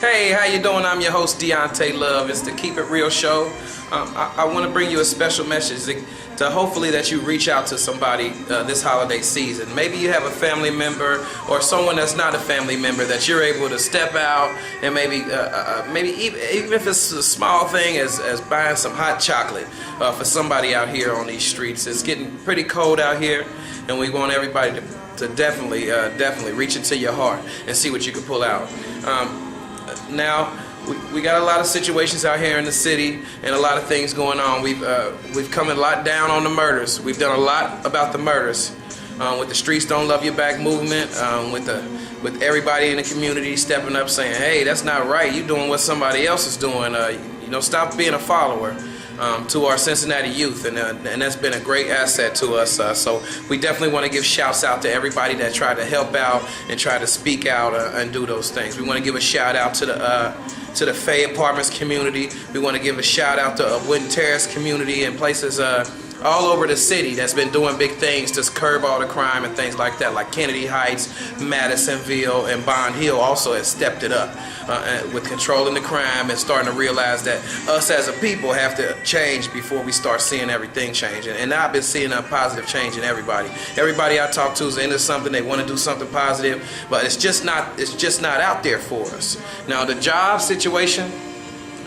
Hey, how you doing? I'm your host, Deontay Love. It's the Keep It Real show. I want to bring you a special message to hopefully that you reach out to somebody this holiday season. Maybe you have a family member or someone that's not a family member that you're able to step out and maybe even if it's a small thing as buying some hot chocolate for somebody out here on these streets. It's getting pretty cold out here, and we want everybody to definitely reach into your heart and see what you can pull out. Now, we got a lot of situations out here in the city and a lot of things going on. We've come a lot down on the murders. We've done a lot about the murders with the Streets Don't Love You Back movement, with everybody in the community stepping up saying, hey, that's not right. You're doing what somebody else is doing. Stop being a follower. To our Cincinnati youth, and that's been a great asset to us. So we definitely want to give shouts out to everybody that tried to help out and try to speak out and do those things. We want to give a shout out to the Fay Apartments community. We want to give a shout out to Wooden Terrace community and places all over the city that's been doing big things to curb all the crime and things like that, like Kennedy Heights, Madisonville, and Bond Hill also has stepped it up with controlling the crime and starting to realize that us as a people have to change before we start seeing everything change. And I've been seeing a positive change in everybody. Everybody I talk to is into something. They want to do something positive, but it's just not out there for us. Now, the job situation,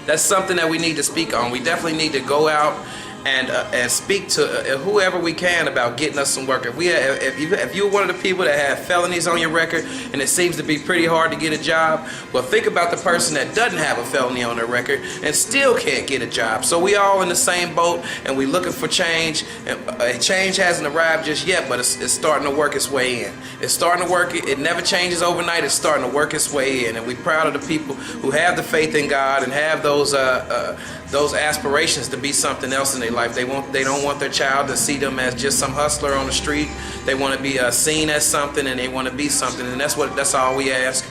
that's something that we need to speak on. We definitely need to go out and speak to whoever we can about getting us some work. If you're one of the people that have felonies on your record and it seems to be pretty hard to get a job, well, think about the person that doesn't have a felony on their record and still can't get a job. So we all in the same boat, and we looking for change. And change hasn't arrived just yet, but it's starting to work its way in. It's starting to work. It never changes overnight. It's starting to work its way in, and we're proud of the people who have the faith in God and have those aspirations to be something else in their life. They don't want their child to see them as just some hustler on the street. They want to be seen as something, and they want to be something, and that's all we ask.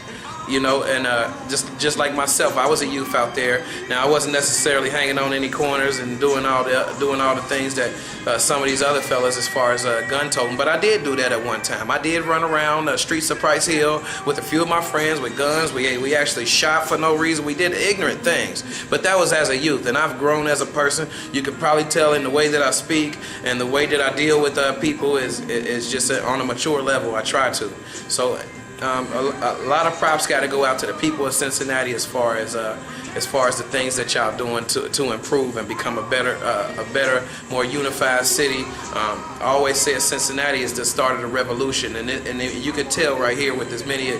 And just like myself, I was a youth out there. Now, I wasn't necessarily hanging on any corners and doing all the things that some of these other fellas as far as gun toting, but I did do that at one time. I did run around the streets of Price Hill with a few of my friends with guns. We actually shot for no reason. We did ignorant things, but that was as a youth, and I've grown as a person. You could probably tell in the way that I speak and the way that I deal with people is just on a mature level. I try to. So a lot of props got to go out to the people of Cincinnati as far as the things that y'all doing to improve and become a better, more unified city. I always say Cincinnati is the start of the revolution, and you could tell right here with as many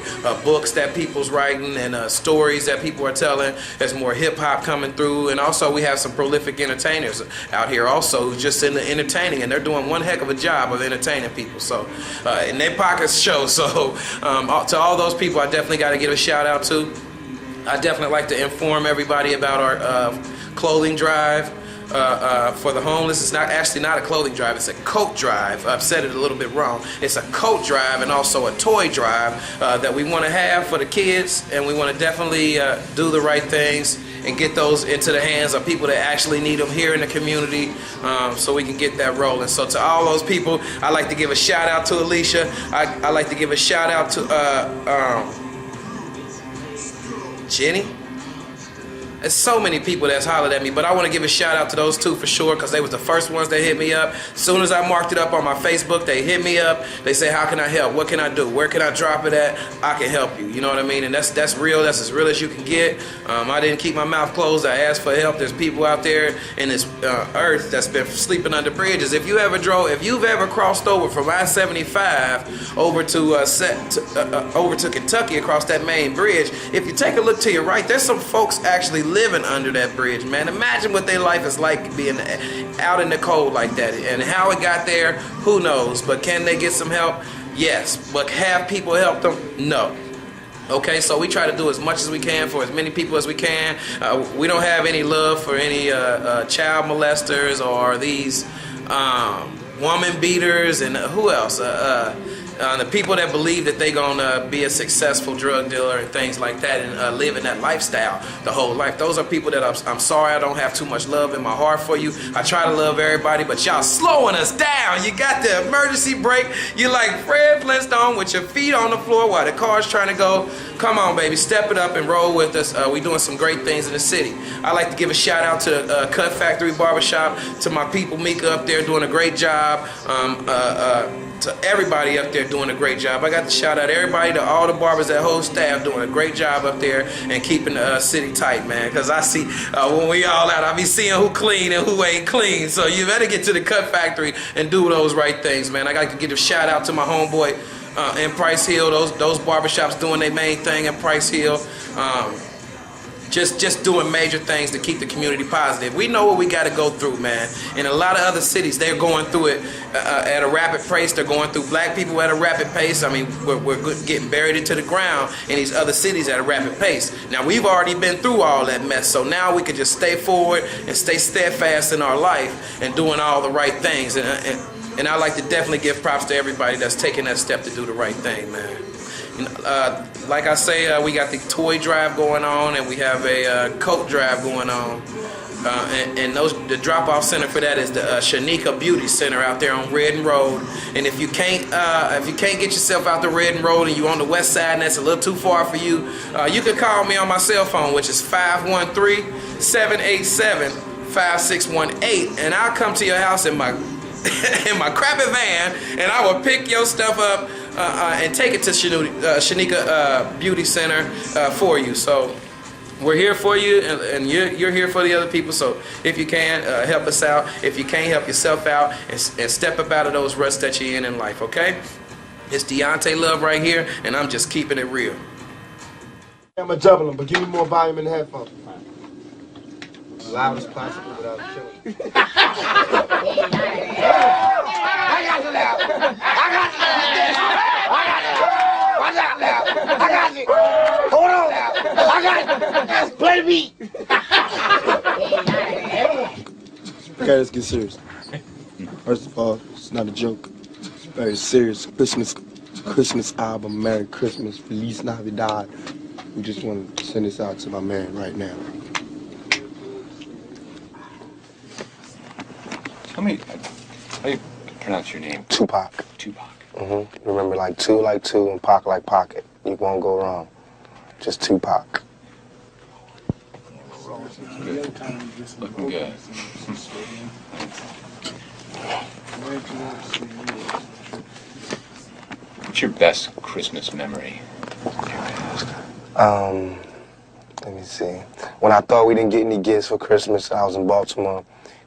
books that people's writing and stories that people are telling. There's more hip hop coming through, and also we have some prolific entertainers out here also who's just in the entertaining, and they're doing one heck of a job of entertaining people. So and their pockets show. So to all those people, I definitely got to give a shout out to. I definitely like to inform everybody about our clothing drive for the homeless. It's actually not a clothing drive, it's a coat drive. I've said it a little bit wrong. It's a coat drive and also a toy drive that we want to have for the kids, and we want to definitely do the right things and get those into the hands of people that actually need them here in the community, so we can get that rolling. So to all those people, I'd like to give a shout out to Alicia. I'd like to give a shout out to Jenny. There's so many people that's hollered at me, but I want to give a shout out to those two for sure, because they was the first ones that hit me up. As soon as I marked it up on my Facebook, they hit me up. They say, how can I help? What can I do? Where can I drop it at? I can help you. You know what I mean? And that's real. That's as real as you can get. I didn't keep my mouth closed. I asked for help. There's people out there in this earth that's been sleeping under bridges. If you've ever crossed over from I-75 over to Kentucky across that main bridge, if you take a look to your right, there's some folks actually living under that bridge, man. Imagine what their life is like being out in the cold like that. And how it got there, who knows? But can they get some help? Yes. But have people help them? No. Okay, so we try to do as much as we can for as many people as we can. We don't have any love for any child molesters or these woman beaters and who else? The people that believe that they're going to be a successful drug dealer and things like that and live in that lifestyle the whole life, those are people that I'm sorry I don't have too much love in my heart for you. I try to love everybody, but y'all slowing us down. You got the emergency brake. You like Fred Flintstone with your feet on the floor while the car's trying to go. Come on, baby, step it up and roll with us. We doing some great things in the city. I like to give a shout out to Cut Factory Barbershop, to my people Mika up there doing a great job. To everybody up there doing a great job. I got to shout out everybody, to all the barbers, that whole staff doing a great job up there and keeping the city tight, man. Because I see when we all out, I be seeing who clean and who ain't clean. So you better get to the Cut Factory and do those right things, man. I got to give a shout out to my homeboy in Price Hill. Those barbershops doing their main thing in Price Hill. Just doing major things to keep the community positive. We know what we got to go through, man. In a lot of other cities, they're going through it at a rapid pace. They're going through, black people at a rapid pace. I mean, we're getting buried into the ground in these other cities at a rapid pace. Now, we've already been through all that mess, so now we can just stay forward and stay steadfast in our life and doing all the right things. And I like to definitely give props to everybody that's taking that step to do the right thing, man. Like I say, we got the toy drive going on, and we have a coat drive going on, and the drop-off center for that is the Shanika Beauty Center out there on Redden Road. And if you can't get yourself out the Redden Road and you on the west side and that's a little too far for you, you can call me on my cell phone, which is 513-787-5618, and I'll come to your house in my in my crappy van, and I will pick your stuff up and take it to Shanika Beauty Center for you. So we're here for you, and you're here for the other people. So if you can, help us out. If you can't, help yourself out and step up out of those ruts that you're in life, okay? It's Deontay Love right here, and I'm just keeping it real. I'm going to double them, but give me more volume in the headphones. Loud as possible without killing. I got you now. I got you now. Watch out now. I got you. Hold on now. I got you. Play me. Okay, let's get serious. First of all, it's not a joke. It's very serious. Christmas album. Merry Christmas. Feliz Navidad. We just want to send this out to my man right now. How do you pronounce your name? Tupac. Tupac. Remember, like two and Pac like pocket. You won't go wrong. Just Tupac. Good. Looking good. What's your best Christmas memory? Let me see. When I thought we didn't get any gifts for Christmas, I was in Baltimore.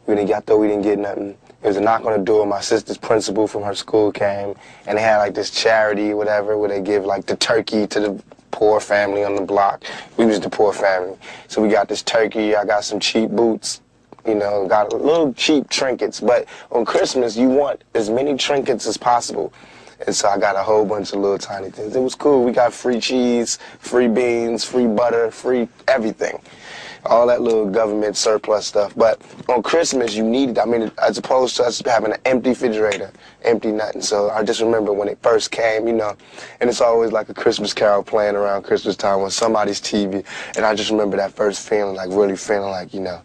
I thought we didn't get nothing. It was a knock on the door. My sister's principal from her school came, and they had like this charity, whatever, where they give like the turkey to the poor family on the block. We was the poor family. So we got this turkey. I got some cheap boots, you know, got a little cheap trinkets. But on Christmas, you want as many trinkets as possible. And so I got a whole bunch of little tiny things. It was cool. We got free cheese, free beans, free butter, free everything. All that little government surplus stuff. But on Christmas, you need it. I mean, as opposed to us having an empty refrigerator, empty nothing. So I just remember when it first came, you know, and it's always like a Christmas carol playing around Christmas time on somebody's TV. And I just remember that first feeling, like really feeling like, you know,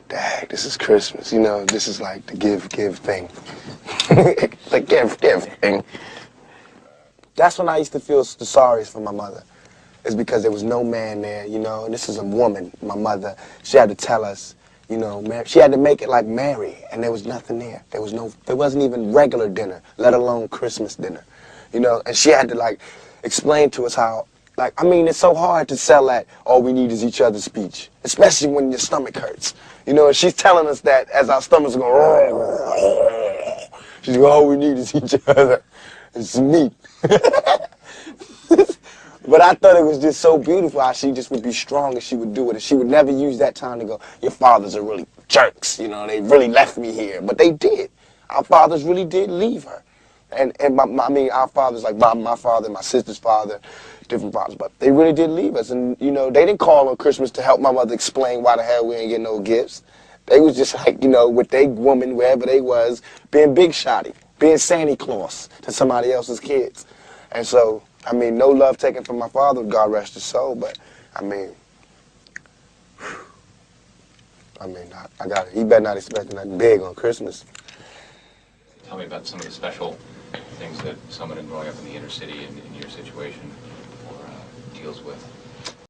dang, this is Christmas. You know, this is like the give thing. The give thing. That's when I used to feel the sorriest for my mother. Is because there was no man there, you know, and this is a woman, my mother. She had to tell us, you know, she had to make it like Mary, and there was nothing there. There wasn't even regular dinner, let alone Christmas dinner, you know, and she had to, like, explain to us how, like, I mean, it's so hard to sell that all we need is each other's speech, especially when your stomach hurts, you know, and she's telling us that as our stomachs are going, she's going, all we need is each other and some meat. But I thought it was just so beautiful how she just would be strong and she would do it. And she would never use that time to go, your fathers are really jerks, you know, they really left me here. But they did. Our fathers really did leave her. And our fathers, like my father, my sister's father, different fathers, but they really did leave us. And, you know, they didn't call on Christmas to help my mother explain why the hell we ain't getting no gifts. They was just like, you know, with they woman, wherever they was, being big shotty, being Santa Claus to somebody else's kids. And so, I mean, no love taken from my father, God rest his soul, but, I mean, I got it. He better not expect nothing big on Christmas. Tell me about some of the special things that someone growing up in the inner city in your situation deals with.